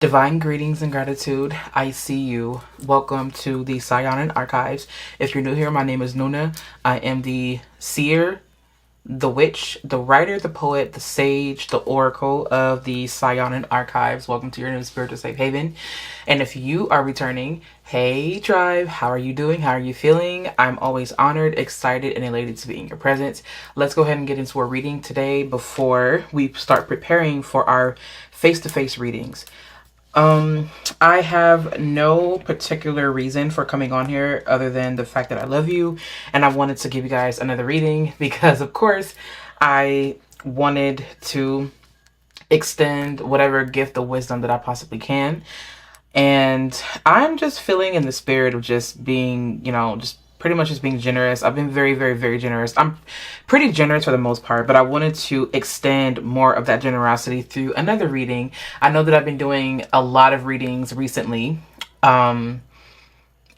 Divine greetings and gratitude. I see you. Welcome to the Saiyonan archives. If you're new here, my name is Nuna. I am the seer, the witch, the writer, the poet, the sage, the oracle of the Saiyonan archives. Welcome to your new spiritual safe haven. And if you are returning, hey tribe, how are you doing? How are you feeling? I'm always honored, excited, and elated to be in your presence. Let's go ahead and get into our reading today before we start preparing for our face-to-face readings. I have no particular reason for coming on here other than the fact that I love you and I wanted to give you guys another reading because, of course, I wanted to extend whatever gift of wisdom that I possibly can. And I'm just feeling in the spirit of just being, just pretty much just being generous. I've been very, very, very generous. I'm pretty generous for the most part, but I wanted to extend more of that generosity through another reading. I know that I've been doing a lot of readings recently. And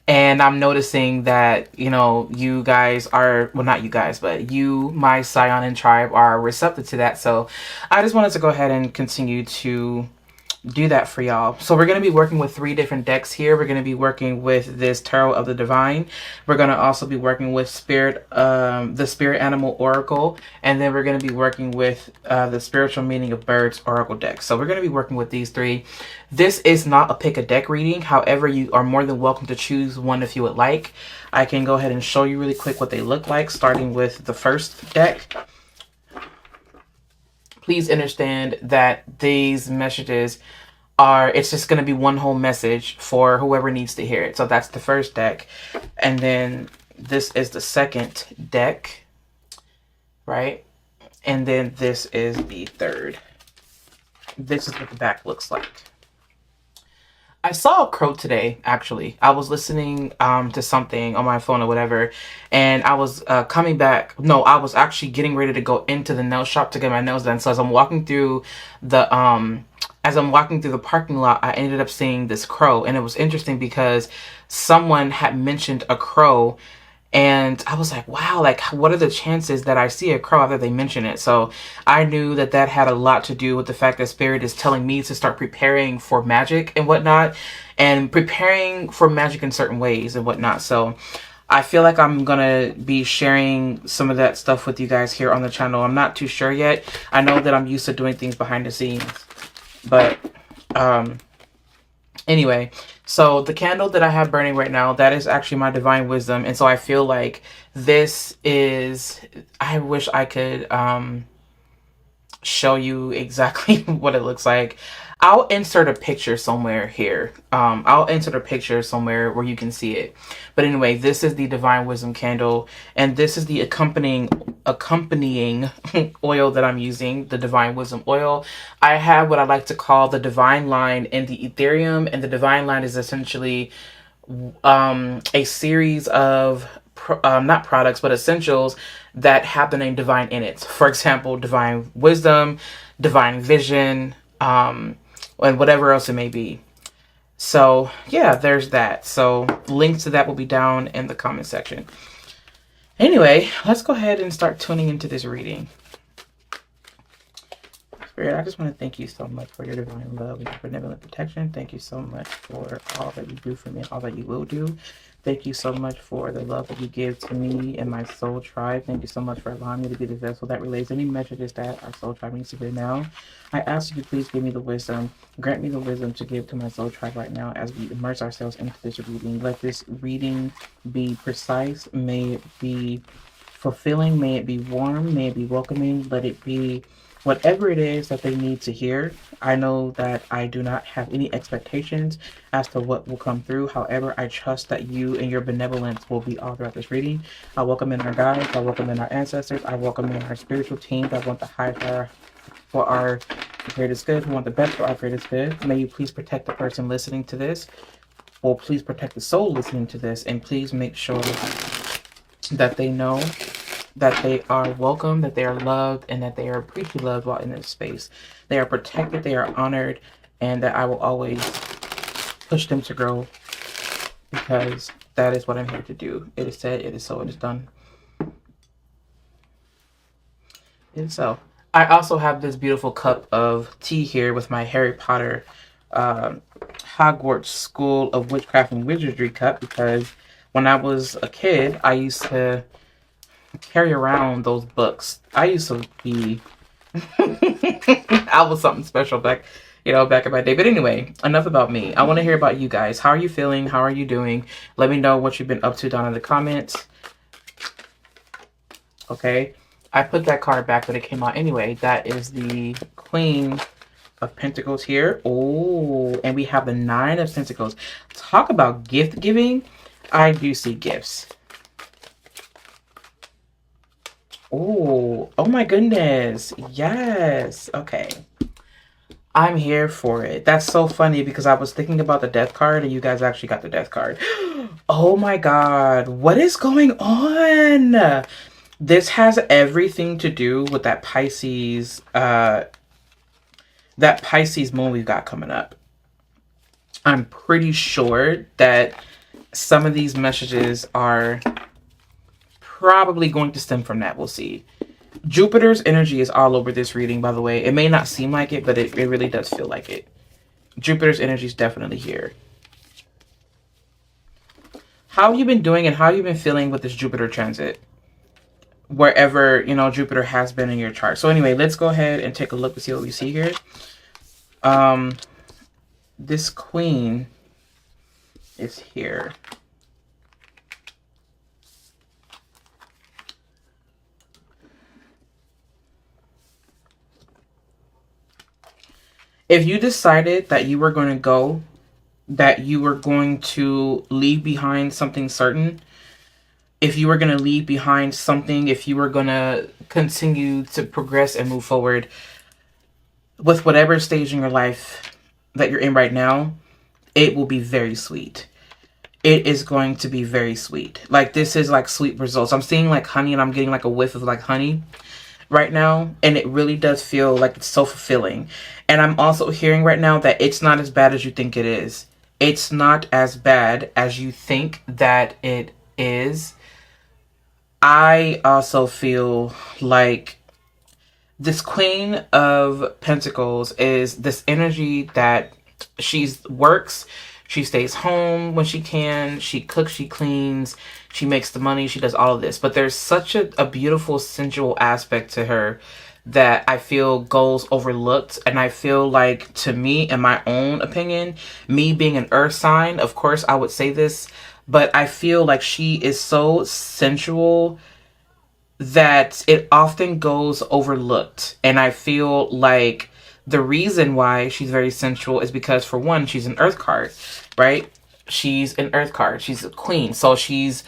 I'm noticing that, you guys are, well, not you guys, but you, my Saiyonan tribe, are receptive to that. So I just wanted to go ahead and continue to do that for y'all. So we're going to be working with 3 different decks here. We're going to be working with this Tarot of the Divine. We're going to also be working with the Spirit Animal Oracle. And then we're going to be working with the Spiritual Meaning of Birds Oracle deck. So we're going to be working with these 3. This is not a pick a deck reading. However, you are more than welcome to choose one if you would like. I can go ahead and show you really quick what they look like, starting with the first deck. Please understand that these messages it's just going to be one whole message for whoever needs to hear it. So that's the first deck. And then this is the second deck, right? And then this is the third. This is what the back looks like. I saw a crow today, actually. I was listening to something on my phone or whatever, and I was coming back. No, I was actually getting ready to go into the nail shop to get my nails done. So as I'm walking through the parking lot, I ended up seeing this crow, and it was interesting because someone had mentioned a crow. And I was like, wow, like, what are the chances that I see a crow after they mention it? So I knew that that had a lot to do with the fact that Spirit is telling me to start preparing for magic and whatnot, and preparing for magic in certain ways and whatnot. So I feel like I'm going to be sharing some of that stuff with you guys here on the channel. I'm not too sure yet. I know that I'm used to doing things behind the scenes. But anyway, so the candle that I have burning right now, that is actually my divine wisdom. And so I feel like this is, I wish I could show you exactly what it looks like. I'll insert a picture somewhere here. I'll insert a picture somewhere where you can see it. But anyway, this is the divine wisdom candle, and this is the accompanying oil that I'm using, the divine wisdom oil. I have what I like to call the divine line in the Ethereum, and the divine line is essentially a series of not products but essentials that have the name divine in it. For example, divine wisdom, divine vision, and whatever else it may be. So yeah, there's that. So links to that will be down in the comment section. Anyway, let's go ahead and start tuning into this reading. Spirit, I just want to thank you so much for your divine love and your benevolent protection. Thank you so much for all that you do for me and all that you will do. Thank you so much for the love that you give to me and my soul tribe. Thank you so much for allowing me to be the vessel that relays any messages that our soul tribe needs to hear now. I ask you to please give me the wisdom, grant me the wisdom to give to my soul tribe right now as we immerse ourselves into this reading. Let this reading be precise. May it be fulfilling. May it be warm. May it be welcoming. Let it be whatever it is that they need to hear. I know that I do not have any expectations as to what will come through. However, I trust that you and your benevolence will be all throughout this reading. I welcome in our guides. I welcome in our ancestors. I welcome in our spiritual team that want the high for our greatest good, who want the best for our greatest good. May you please protect the person listening to this, or please protect the soul listening to this, and please make sure that they know that they are welcome, that they are loved, and that they are appreciated loved while in this space. They are protected, they are honored, and that I will always push them to grow, because that is what I'm here to do. It is said, it is so, it is done. And so, I also have this beautiful cup of tea here with my Harry Potter Hogwarts School of Witchcraft and Wizardry cup, because when I was a kid, I used to carry around those books. I used to be, I was something special back, back in my day. But anyway, enough about me. I want to hear about you guys. How are you feeling? How are you doing? Let me know what you've been up to down in the comments. Okay. I put that card back when it came out anyway. That is the Queen of Pentacles here. Oh, and we have the Nine of Pentacles. Talk about gift giving. I do see gifts. Oh my goodness. Yes. Okay. I'm here for it. That's so funny because I was thinking about the Death card and you guys actually got the Death card. Oh my God. What is going on? This has everything to do with that Pisces moon we've got coming up. I'm pretty sure that some of these messages are probably going to stem from that. We'll see. Jupiter's energy is all over this reading, by the way. It may not seem like it, but it really does feel like it. Jupiter's energy is definitely here. How have you been doing and how have you been feeling with this Jupiter transit? Wherever, Jupiter has been in your chart. So anyway, let's go ahead and take a look to see what we see here. This Queen is here. If you decided that you were going to go, that you were going to leave behind something certain, if you were going to leave behind something, if you were going to continue to progress and move forward with whatever stage in your life that you're in right now, it will be very sweet. It is going to be very sweet. Like, this is like sweet results. I'm seeing like honey and I'm getting like a whiff of like honey right now. And it really does feel like it's so fulfilling. And I'm also hearing right now that it's not as bad as you think it is. It's not as bad as you think that it is. I also feel like this Queen of Pentacles is this energy that she works, she stays home when she can, she cooks, she cleans, she makes the money, she does all of this. But there's such a beautiful sensual aspect to her that I feel goes overlooked. And I feel like, to me, in my own opinion, me being an earth sign, of course I would say this, but I feel like she is so sensual that it often goes overlooked. And I feel like the reason why she's very sensual is because, for one, she's an earth card, right? She's an earth card. She's a queen. So she's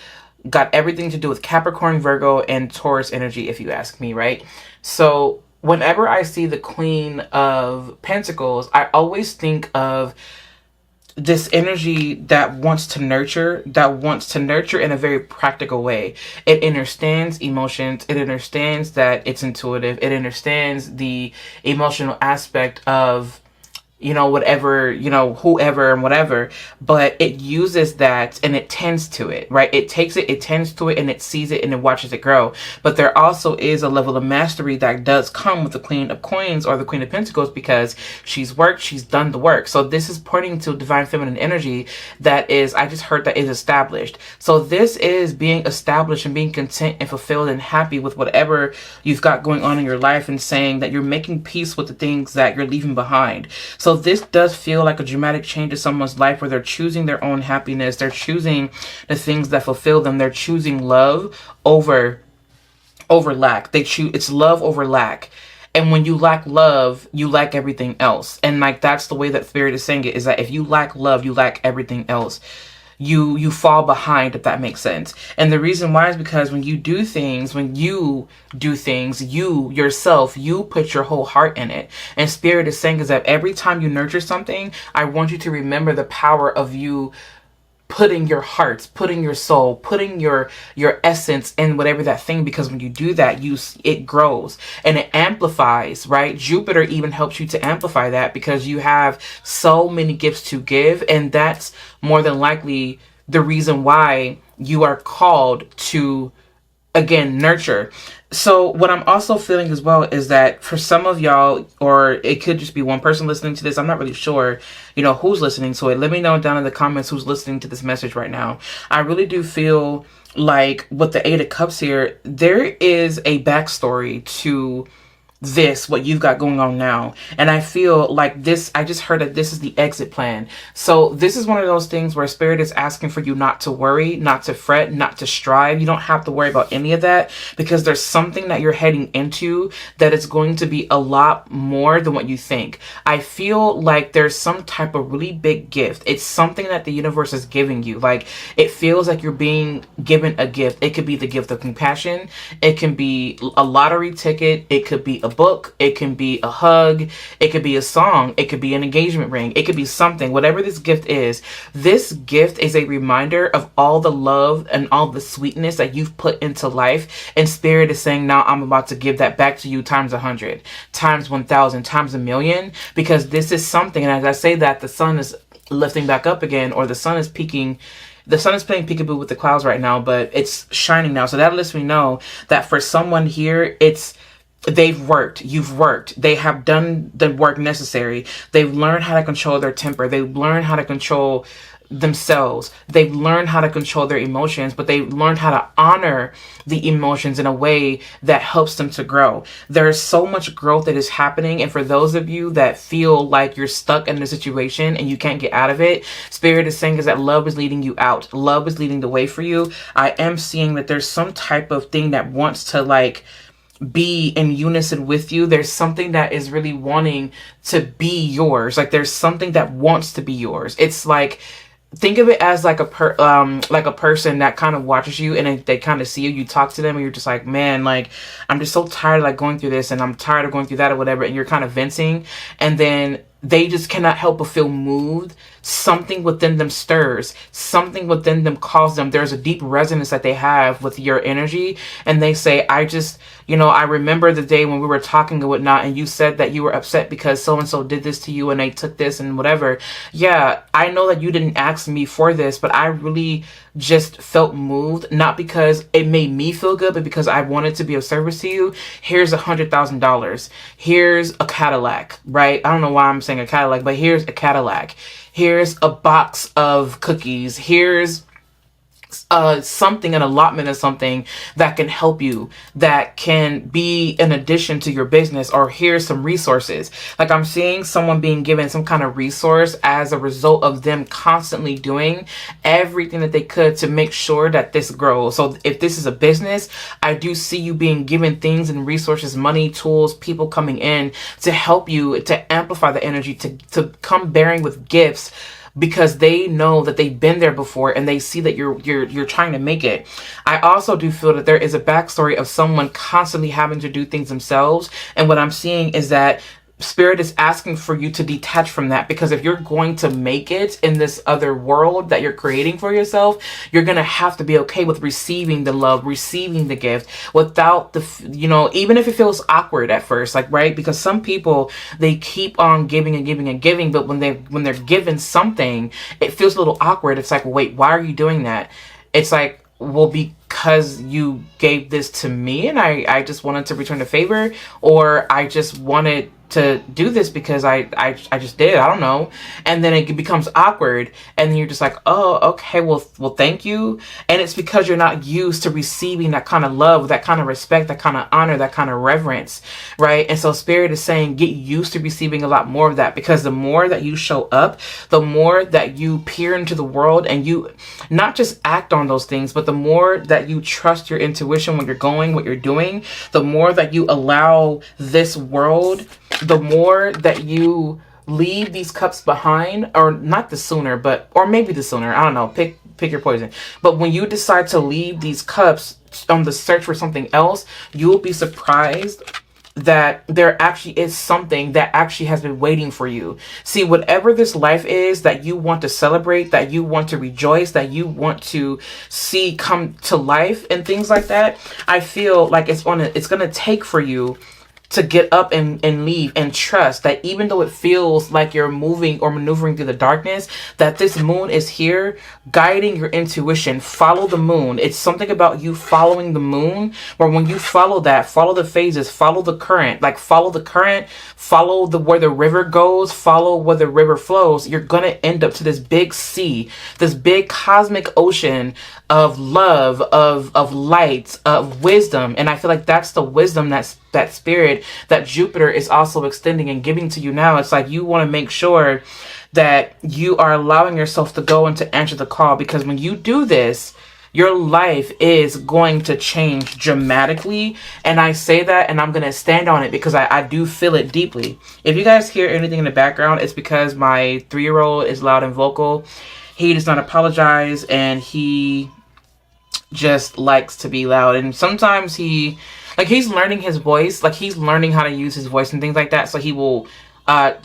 got everything to do with Capricorn, Virgo, and Taurus energy, if you ask me, right? So whenever I see the Queen of Pentacles, I always think of this energy that wants to nurture in a very practical way. It understands emotions. It understands that it's intuitive. It understands the emotional aspect of, whatever, whoever and whatever, but it uses that and it tends to it, right? It takes it, it tends to it, and it sees it and it watches it grow. But there also is a level of mastery that does come with the Queen of Coins or the Queen of Pentacles, because she's worked, she's done the work. So this is pointing to divine feminine energy that is, I just heard that, is established. So this is being established and being content and fulfilled and happy with whatever you've got going on in your life, and saying that you're making peace with the things that you're leaving behind. So this does feel like a dramatic change in someone's life where they're choosing their own happiness. They're choosing the things that fulfill them. They're choosing love over lack. It's love over lack. And when you lack love, you lack everything else. And like, that's the way that Spirit is saying it, is that if you lack love, you lack everything else. You fall behind, if that makes sense. And the reason why is because when you do things, you yourself, you put your whole heart in it. And Spirit is saying is that every time you nurture something, I want you to remember the power of you putting your heart, putting your soul, putting your essence in whatever that thing, because when you do that, it grows and it amplifies, right? Jupiter even helps you to amplify that, because you have so many gifts to give, and that's more than likely the reason why you are called to, again, nurture. So what I'm also feeling as well is that for some of y'all, or it could just be one person listening to this, I'm not really sure, who's listening to it. Let me know down in the comments who's listening to this message right now. I really do feel like with the Eight of Cups here, there is a backstory to what you've got going on now. And I feel like this, I just heard that this is the exit plan. So this is one of those things where Spirit is asking for you not to worry, not to fret, not to strive. You don't have to worry about any of that, because there's something that you're heading into that is going to be a lot more than what you think. I feel like there's some type of really big gift. It's something that the universe is giving you. Like, it feels like you're being given a gift. It could be the gift of compassion. It can be a lottery ticket. It could be a book, it can be a hug, it could be a song, it could be an engagement ring, it could be something. Whatever this gift is a reminder of all the love and all the sweetness that you've put into life, and Spirit is saying, now I'm about to give that back to you times 100, times 1,000, times 1,000,000, because this is something. And as I say that, the sun is lifting back up again, or the sun is peaking. The sun is playing peekaboo with the clouds right now, but it's shining now. So that lets me know that for someone here, you've worked, they have done the work necessary. They've learned how to control their temper. They've learned how to control themselves. They've learned how to control their emotions, but they've learned how to honor the emotions in a way that helps them to grow. There's so much growth that is happening. And for those of you that feel like you're stuck in a situation and you can't get out of it, Spirit is saying is that love is leading you out. Love is leading the way for you. I am seeing that there's some type of thing that wants to be in unison with you. There's something that is really wanting to be yours. Like, there's something that wants to be yours. It's like, think of it as like a person that kind of watches you, and they kind of see you. You talk to them and you're just like, man, like, I'm just so tired of going through this, and I'm tired of going through that, or whatever. And you're kind of venting, and then they just cannot help but feel moved. Something within them stirs. Something within them calls them. There's a deep resonance that they have with your energy. And they say, I remember the day when we were talking and whatnot, and you said that you were upset because so-and-so did this to you and they took this and whatever. Yeah, I know that you didn't ask me for this, but I really just felt moved, not because it made me feel good, but because I wanted to be of service to you. Here's $100,000. Here's a Cadillac, right? I don't know why I'm saying a Cadillac, but here's a Cadillac. Here's a box of cookies. Here's something, an allotment of something that can help you, that can be an addition to your business, or here's some resources. Like, I'm seeing someone being given some kind of resource as a result of them constantly doing everything that they could to make sure that this grows. So if this is a business, I do see you being given things and resources, money, tools, people coming in to help you, to amplify the energy, to come bearing with gifts, because they know that they've been there before and they see that you're trying to make it. I also do feel that there is a backstory of someone constantly having to do things themselves. And what I'm seeing is that Spirit is asking for you to detach from that, because if you're going to make it in this other world that you're creating for yourself, you're going to have to be okay with receiving the love, receiving the gift, without even if it feels awkward at first, like, right? Because some people, they keep on giving and giving and giving, but when they're given something, it feels a little awkward. It's like, wait, why are you doing that? It's like, well, because you gave this to me and I just wanted to return the favor, or I just wanted to do this because I just did. I don't know. And then it becomes awkward. And then you're just like, oh, okay, well, thank you. And it's because you're not used to receiving that kind of love, that kind of respect, that kind of honor, that kind of reverence, right? And so Spirit is saying, get used to receiving a lot more of that, because the more that you show up, the more that you peer into the world and you not just act on those things, but the more that you trust your intuition when you're going, what you're doing, the more that you allow this world, the more that you leave these cups behind, or not the sooner, or maybe the sooner, I don't know, pick your poison. But when you decide to leave these cups on the search for something else, you will be surprised that there actually is something that actually has been waiting for you. See, whatever this life is that you want to celebrate, that you want to rejoice, that you want to see come to life and things like that, I feel like it's going to take for you to get up and leave, and trust that even though it feels like you're moving or maneuvering through the darkness, that this moon is here guiding your intuition. Follow the moon. It's something about you following the moon, where when you follow that, follow the phases, follow the current, like follow the current, follow the where the river goes, follow where the river flows, you're gonna end up to this big sea, this big cosmic ocean of love, of light, of wisdom. And I feel like that's the wisdom, that spirit that Jupiter is also extending and giving to you now. It's like you want to make sure that you are allowing yourself to go and to answer the call, because when you do this, your life is going to change dramatically. And I say that, and I'm going to stand on it, because I do feel it deeply. If you guys hear anything in the background, it's because my 3-year-old is loud and vocal. He does not apologize, and he just likes to be loud. And sometimes he's learning his voice, like he's learning how to use his voice and things like that. So he will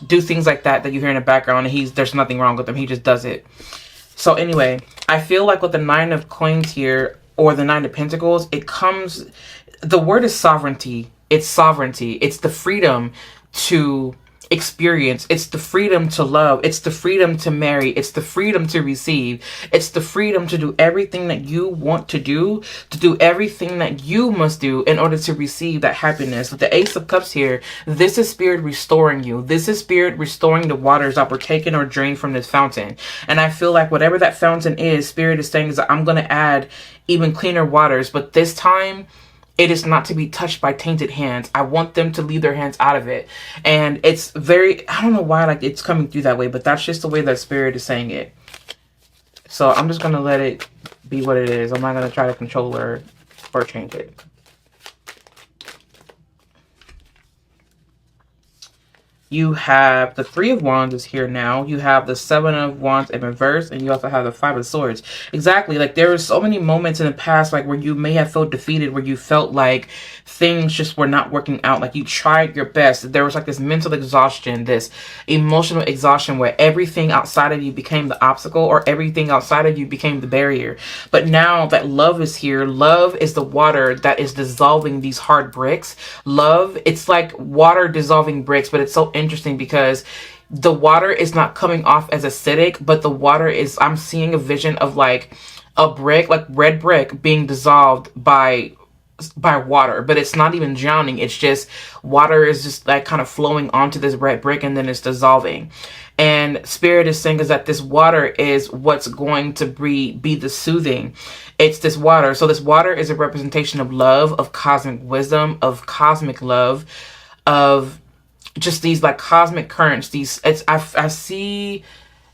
do things like that you hear in the background, and there's nothing wrong with him. He just does it. So anyway, I feel like with the 9 of coins here, or the 9 of pentacles, the word is sovereignty. It's sovereignty. It's the freedom to experience. It's the freedom to love. It's the freedom to marry. It's the freedom to receive. It's the freedom to do everything that you want to do everything that you must do in order to receive that happiness. With the Ace of Cups here, this is spirit restoring you. This is spirit restoring the waters that were taken or drained from this fountain. And I feel like whatever that fountain is, spirit is saying is that I'm going to add even cleaner waters, but this time it is not to be touched by tainted hands. I want them to leave their hands out of it. And it's I don't know why like it's coming through that way, but that's just the way that spirit is saying it. So I'm just going to let it be what it is. I'm not going to try to control or change it. You have the 3 of Wands is here now. You have the 7 of Wands in reverse, and you also have the 5 of Swords. Exactly. Like there were so many moments in the past, like where you may have felt defeated, where you felt like things just were not working out. Like you tried your best. There was like this mental exhaustion, this emotional exhaustion, where everything outside of you became the obstacle, or everything outside of you became the barrier. But now that love is here, love is the water that is dissolving these hard bricks. Love, it's like water dissolving bricks, but it's so interesting because the water is not coming off as acidic, but the water is, I'm seeing a vision of like a brick, like red brick being dissolved by water, but it's not even drowning. It's just water is just like kind of flowing onto this red brick, and then it's dissolving. And spirit is saying is that this water is what's going to be the soothing. It's this water. So this water is a representation of love, of cosmic wisdom, of cosmic love, of just these like cosmic currents. I see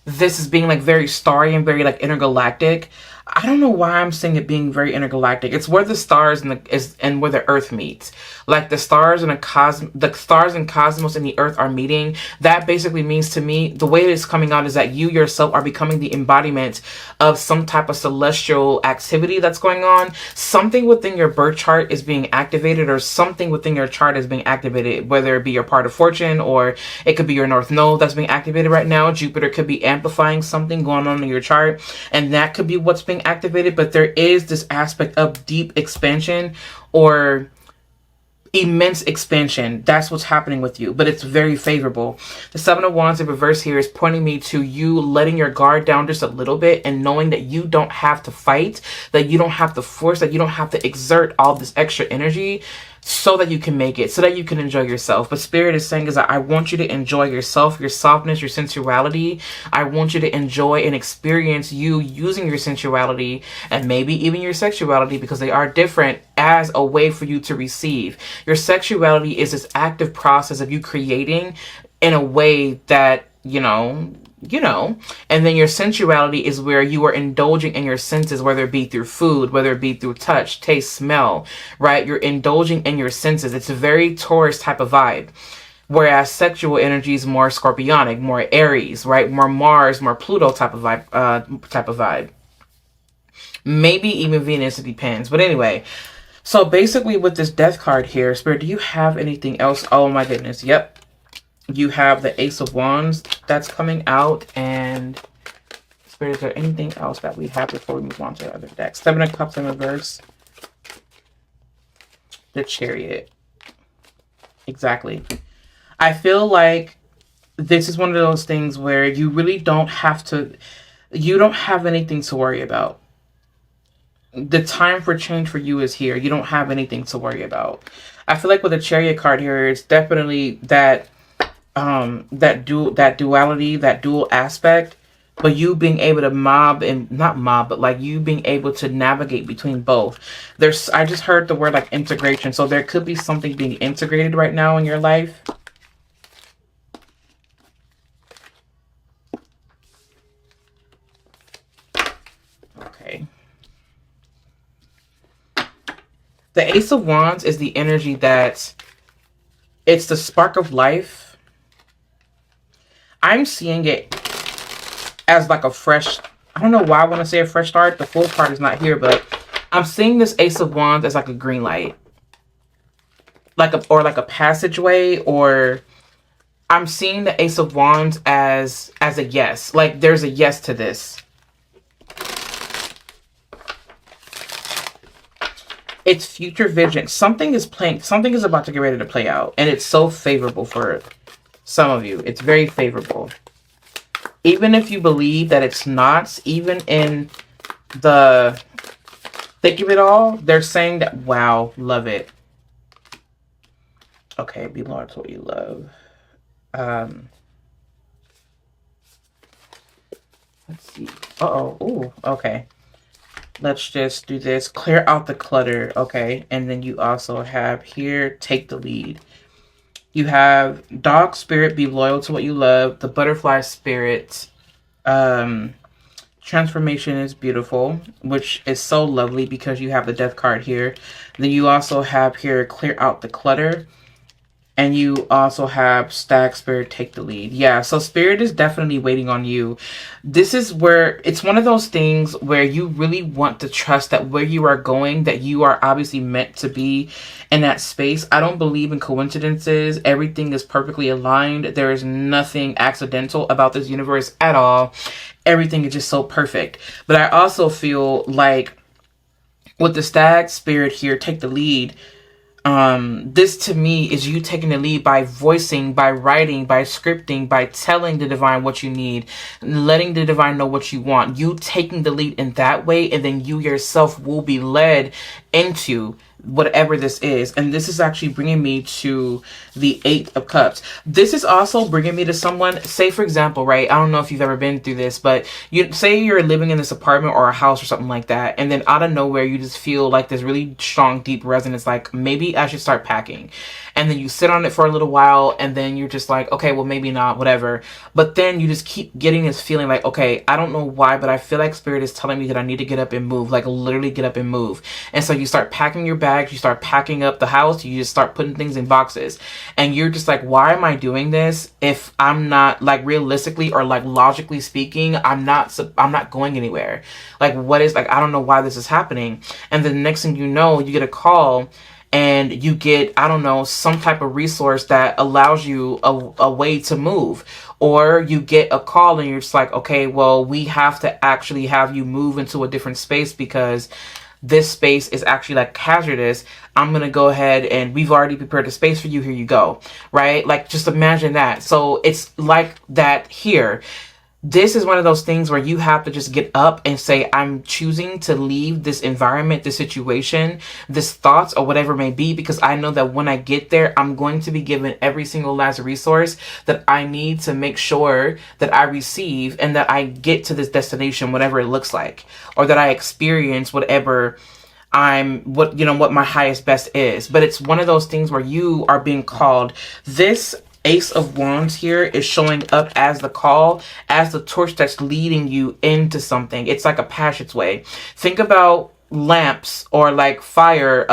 this as being like very starry and very like intergalactic. I don't know why I'm saying it being very intergalactic. It's where the stars and where the earth meets. Like the stars and the stars and cosmos and the earth are meeting. That basically means to me, the way it is coming out is that you yourself are becoming the embodiment of some type of celestial activity that's going on. Something within your birth chart is being activated, or something within your chart is being activated, whether it be your part of fortune, or it could be your north node that's being activated right now. Jupiter could be amplifying something going on in your chart, and that could be what's being activated. But there is this aspect of deep expansion or immense expansion. That's what's happening with you, but it's very favorable. The 7 of Wands in reverse here is pointing me to you letting your guard down just a little bit, and knowing that you don't have to fight, that you don't have to force, that you don't have to exert all this extra energy so that you can make it, so that you can enjoy yourself. But spirit is saying is that I want you to enjoy yourself, your softness, your sensuality. I want you to enjoy and experience you using your sensuality and maybe even your sexuality, because they are different, as a way for you to receive. Your sexuality is this active process of you creating in a way that, you know, and then your sensuality is where you are indulging in your senses, whether it be through food, whether it be through touch, taste, smell, right? You're indulging in your senses. It's a very Taurus type of vibe. Whereas sexual energy is more scorpionic, more Aries, right? More Mars, more Pluto type of vibe. Maybe even Venus, it depends. But anyway, so basically with this death card here, Spirit, do you have anything else? Oh my goodness. Yep. You have the Ace of Wands that's coming out. And Spirit, is there anything else that we have before we move on to the other deck? 7 of Cups in reverse. The Chariot. Exactly. I feel like this is one of those things where you really don't have to, you don't have anything to worry about. The time for change for you is here. You don't have anything to worry about. I feel like with the Chariot card here, it's definitely that duality, that dual aspect, but you being able to mob and not mob, but like you being able to navigate between both. There's I just heard the word like integration. So there could be something being integrated right now in your life. Okay. The Ace of Wands is the energy that it's the spark of life. I'm seeing it as like a fresh, I don't know why I want to say a fresh start. The full part is not here, but I'm seeing this Ace of Wands as like a green light. Like a passageway, or I'm seeing the Ace of Wands as a yes. Like there's a yes to this. It's future vision. Something is about to get ready to play out. And it's so favorable for some of you. It's very favorable. Even if you believe that it's not, even in the thick of it all, they're saying that, wow, love it. Okay, be loyal to what you love. Let's see. Uh-oh. Ooh, okay. Let's just do this. Clear out the clutter. Okay. And then you also have here, take the lead. You have dog spirit, be loyal to what you love. The butterfly spirit, transformation is beautiful, which is so lovely because you have the death card here. Then you also have here, clear out the clutter. And you also have stag spirit, take the lead. Yeah, so spirit is definitely waiting on you. This is where it's one of those things where you really want to trust that where you are going, that you are obviously meant to be in that space. I don't believe in coincidences. Everything is perfectly aligned. There is nothing accidental about this universe at all. Everything is just so perfect. But I also feel like with the stag spirit here, take the lead. This to me is you taking the lead by voicing, by writing, by scripting, by telling the divine what you need, letting the divine know what you want. You taking the lead in that way, and then you yourself will be led into whatever this is. And this is actually bringing me to the Eight of Cups. This is also bringing me to someone, say for example, right, I don't know if you've ever been through this, but you say you're living in this apartment or a house or something like that, and then out of nowhere you just feel like this really strong deep resonance, like maybe I should start packing. And then you sit on it for a little while, and then you're just like, okay, well, maybe not, whatever. But then you just keep getting this feeling like, okay, I don't know why, but I feel like spirit is telling me that I need to get up and move, like literally get up and move. And so you start packing your bags, you start packing up the house, you just start putting things in boxes. And you're just like, why am I doing this if I'm not, like, realistically or like logically speaking, I'm not going anywhere. Like, what is, like, I don't know why this is happening. And the next thing you know, you get a call and you get, I don't know, some type of resource that allows you a way to move. Or you get a call and you're just like, okay, well, we have to actually have you move into a different space because this space is actually like hazardous. I'm going to go ahead and we've already prepared a space for you. Here you go. Right? Like, just imagine that. So it's like that here. This is one of those things where you have to just get up and say, I'm choosing to leave this environment, this situation, this thoughts or whatever it may be, because I know that when I get there, I'm going to be given every single last resource that I need to make sure that I receive and that I get to this destination, whatever it looks like, or that I experience whatever what my highest best is. But it's one of those things where you are being called. This Ace of Wands here is showing up as the call, as the torch that's leading you into something. It's like a passageway. Think about lamps or like fire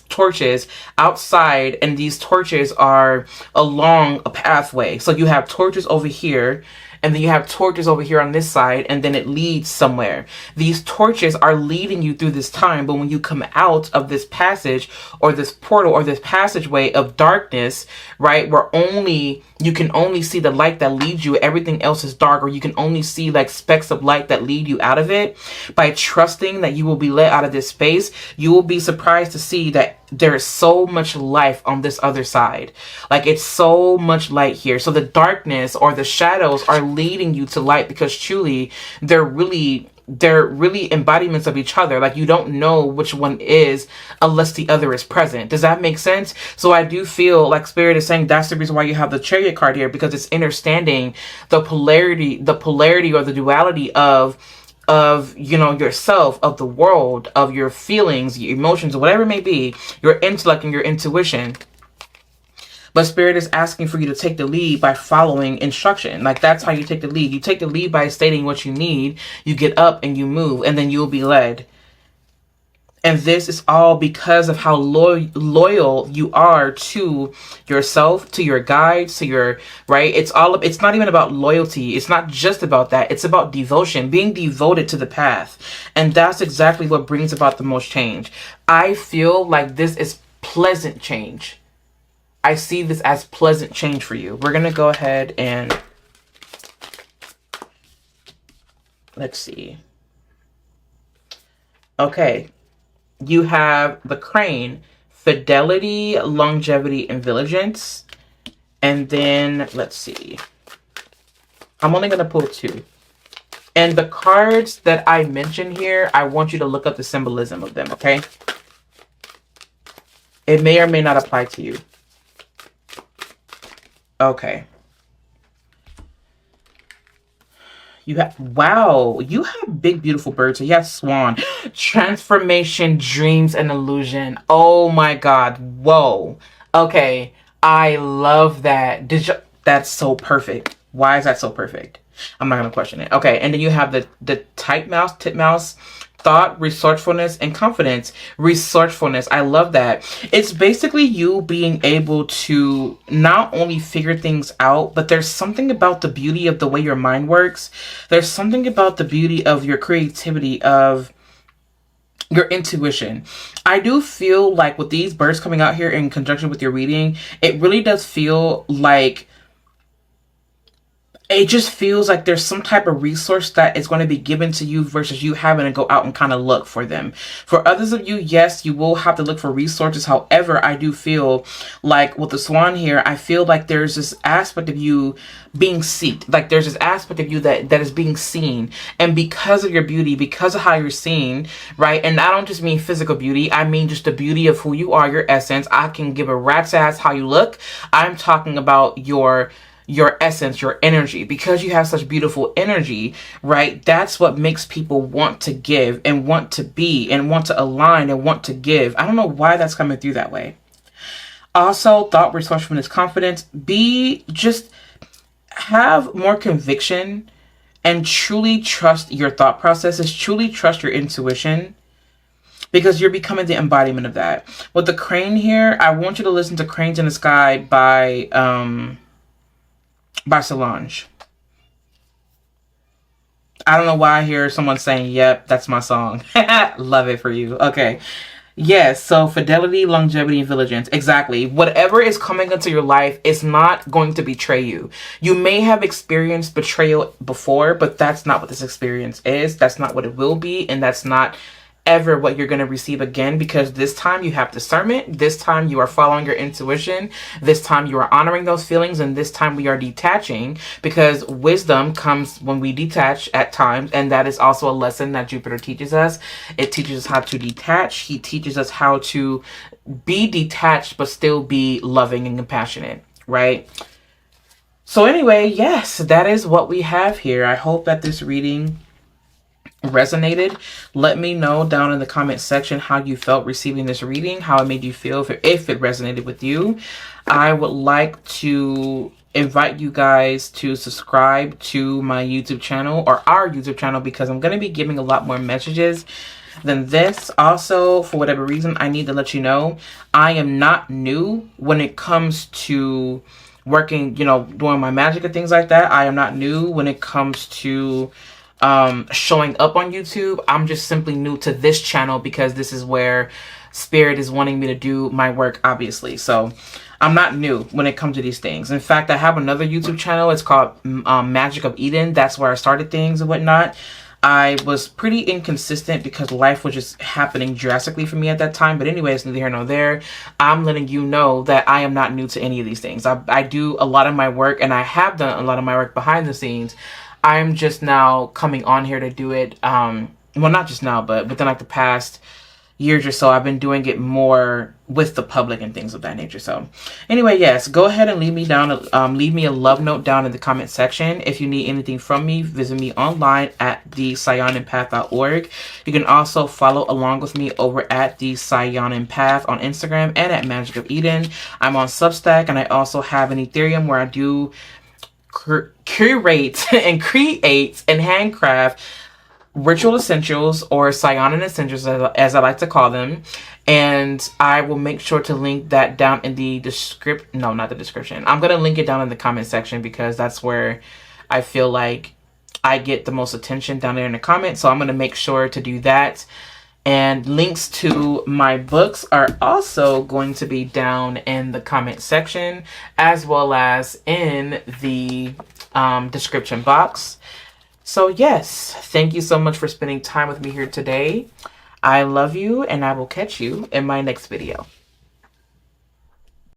torches outside, and these torches are along a pathway. So you have torches over here, and then you have torches over here on this side, and then it leads somewhere. These torches are leading you through this time, but when you come out of this passage or this portal or this passageway of darkness, right, where you can only see the light that leads you, everything else is dark, or you can only see like specks of light that lead you out of it. By trusting that you will be led out of this space, you will be surprised to see that there is so much life on this other side. Like, it's so much light here. So the darkness or the shadows are leading you to light, because truly they're really embodiments of each other. Like, you don't know which one is unless the other is present. Does that make sense? So I do feel like Spirit is saying that's the reason why you have the Chariot card here, because it's understanding the polarity or the duality of yourself, of the world, of your feelings, your emotions, whatever it may be, your intellect and your intuition. But Spirit is asking for you to take the lead by following instruction. Like, that's how you take the lead. You take the lead by stating what you need. You get up and you move, and then you'll be led. And this is all because of how loyal you are to yourself, to your guides, to your, right? It's not even about loyalty. It's not just about that. It's about devotion, being devoted to the path. And that's exactly what brings about the most change. I feel like this is pleasant change. I see this as pleasant change for you. We're going to go ahead and let's see. Okay. You have the crane, fidelity, longevity, and vigilance. And then, let's see. I'm only going to pull 2. And the cards that I mentioned here, I want you to look up the symbolism of them, okay? It may or may not apply to you. Okay. Wow, you have big, beautiful birds. You have swan, transformation, dreams, and illusion. Oh my God. Whoa. Okay. I love that. That's so perfect. Why is that so perfect? I'm not going to question it. Okay. And then you have the titmouse, thought, resourcefulness, and confidence. Resourcefulness. I love that. It's basically you being able to not only figure things out, but there's something about the beauty of the way your mind works. There's something about the beauty of your creativity, of your intuition. I do feel like with these birds coming out here in conjunction with your reading, it really does feel like it just feels like there's some type of resource that is going to be given to you versus you having to go out and kind of look for them. For others of you, yes, you will have to look for resources. However, I do feel like with the swan here, I feel like there's this aspect of you being seeked. Like, there's this aspect of you that is being seen. And because of your beauty, because of how you're seen, right? And I don't just mean physical beauty. I mean just the beauty of who you are, your essence. I can give a rat's ass how you look. I'm talking about your essence, your energy. Because you have such beautiful energy, right? That's what makes people want to give and want to be and want to align and want to give. I don't know why that's coming through that way. Also, thought, resourcefulness, confidence. Have more conviction and truly trust your thought processes. Truly trust your intuition, because you're becoming the embodiment of that. With the crane here, I want you to listen to Cranes in the Sky by Solange. I don't know why I hear someone saying, yep, that's my song. Love it for you. Okay. Yes, so fidelity, longevity, and vigilance. Exactly. Whatever is coming into your life is not going to betray you. You may have experienced betrayal before, but that's not what this experience is. That's not what it will be. And that's not ever what you're going to receive again, because this time you have discernment. This time you are following your intuition. This time you are honoring those feelings, and this time we are detaching, because wisdom comes when we detach at times, and that is also a lesson that Jupiter teaches us. It teaches us how to detach. He teaches us how to be detached but still be loving and compassionate, right? So anyway, yes, that is what we have here. I hope that this reading resonated. Let me know down in the comment section how you felt receiving this reading, how it made you feel, if it resonated with you. I would like to invite you guys to subscribe to my YouTube channel, or our YouTube channel, because I'm going to be giving a lot more messages than this. Also, for whatever reason, I need to let you know I am not new when it comes to working, doing my magic and things like that. I am not new when it comes to showing up on YouTube. I'm just simply new to this channel because this is where Spirit is wanting me to do my work, obviously. So I'm not new when it comes to these things. In fact, I have another YouTube channel. It's called Magic of Eden. That's where I started things and whatnot. I was pretty inconsistent because life was just happening drastically for me at that time. But anyways, neither here nor there. I'm letting you know that I am not new to any of these things. I do a lot of my work, and I have done a lot of my work behind the scenes. I'm just now coming on here to do it. Well, not just now, but within like the past years or so, I've been doing it more with the public and things of that nature. So anyway, yes, go ahead and leave me a love note down in the comment section. If you need anything from me, visit me online at the Saiyonanpath.org. You can also follow along with me over at the Saiyonan Path on Instagram and at Magic of Eden. I'm on Substack, and I also have an Ethereum where I do curate and create and handcraft ritual essentials, or Saiyonan essentials as I like to call them. And I will make sure to link that down in the description. No, not the description. I'm going to link it down in the comment section because that's where I feel like I get the most attention, down there in the comments. So I'm going to make sure to do that. And links to my books are also going to be down in the comment section, as well as in the description box. So yes, thank you so much for spending time with me here today. I love you, and I will catch you in my next video.